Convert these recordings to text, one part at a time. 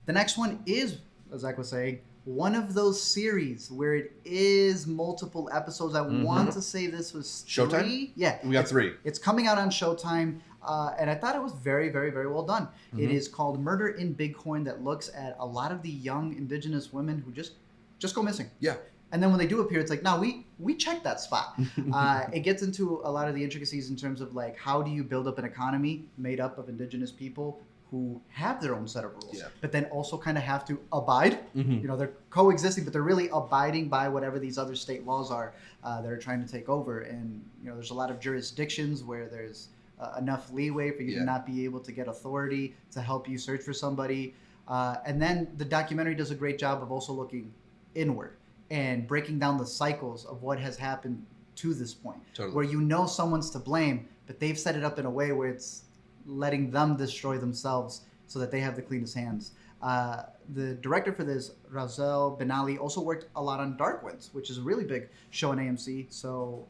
The next one is, as Zach was saying, one of those series where it is multiple episodes. I want to say this was Showtime? 3. Yeah. We got 3. It's coming out on Showtime, and I thought it was very, very, very well done. It is called Murder in Bighorn, that looks at a lot of the young Indigenous women who just go missing. Yeah. And then when they do appear, it's like, no, we checked that spot. It gets into a lot of the intricacies in terms of like, how do you build up an economy made up of Indigenous people who have their own set of rules, but then also kind of have to abide. You know, they're coexisting, but they're really abiding by whatever these other state laws are that are trying to take over. And, you know, there's a lot of jurisdictions where there's enough leeway for you to not be able to get authority to help you search for somebody. And then the documentary does a great job of also looking inward and breaking down the cycles of what has happened to this point, where you know someone's to blame, but they've set it up in a way where it's letting them destroy themselves so that they have the cleanest hands. The director for this, Razel Benali, also worked a lot on Dark Winds, which is a really big show on AMC. So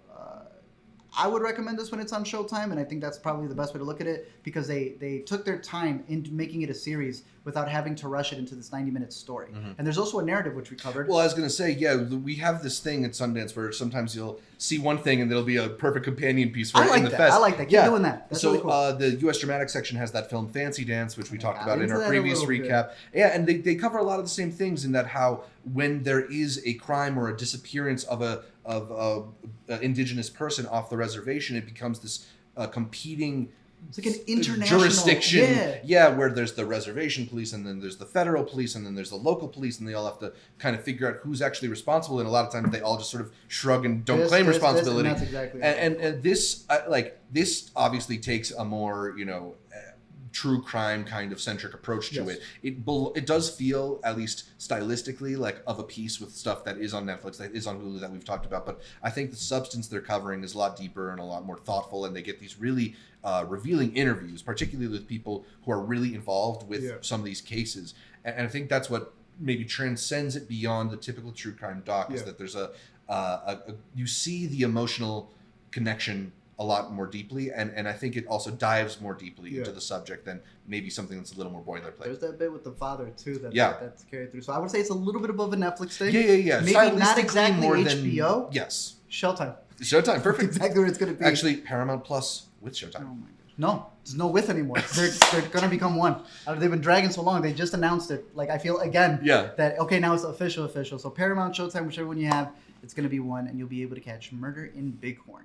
I would recommend this when it's on Showtime, and I think that's probably the best way to look at it, because they took their time into making it a series without having to rush it into this 90-minute story. And there's also a narrative, which we covered. Well, I was going to say, we have this thing at Sundance where sometimes you'll see one thing and there'll be a perfect companion piece for it in the fest. I like that. Keep doing that. That's really cool. The U.S. Dramatic section has that film Fancy Dance, which we talked about in our previous recap. Yeah, and they cover a lot of the same things in that how when there is a crime or a disappearance of a Indigenous person off the reservation, it becomes this competing... It's like an international jurisdiction, where there's the reservation police, and then there's the federal police, and then there's the local police, and they all have to kind of figure out who's actually responsible. And a lot of times they all just sort of shrug and don't claim responsibility. And that's exactly and this this obviously takes a more true crime kind of centric approach to it. It does feel, at least stylistically, like of a piece with stuff that is on Netflix, that is on Hulu, that we've talked about. But I think the substance they're covering is a lot deeper and a lot more thoughtful, and they get these really revealing interviews, particularly with people who are really involved with some of these cases. And I think that's what maybe transcends it beyond the typical true crime doc, is that there's you see the emotional connection a lot more deeply, and I think it also dives more deeply into the subject than maybe something that's a little more boilerplate. There's that bit with the father too that's carried through. So I would say it's a little bit above a Netflix thing. Yeah. Maybe not exactly more HBO. Than, yes. Showtime, perfect. That's exactly where it's going to be. Actually, Paramount Plus with Showtime. Oh my gosh. No, there's no with anymore. They're going to become one. They've been dragging so long. They just announced it. Like, I feel again that okay, now it's official. So Paramount, Showtime, whichever one you have, it's going to be one, and you'll be able to catch Murder in Bighorn.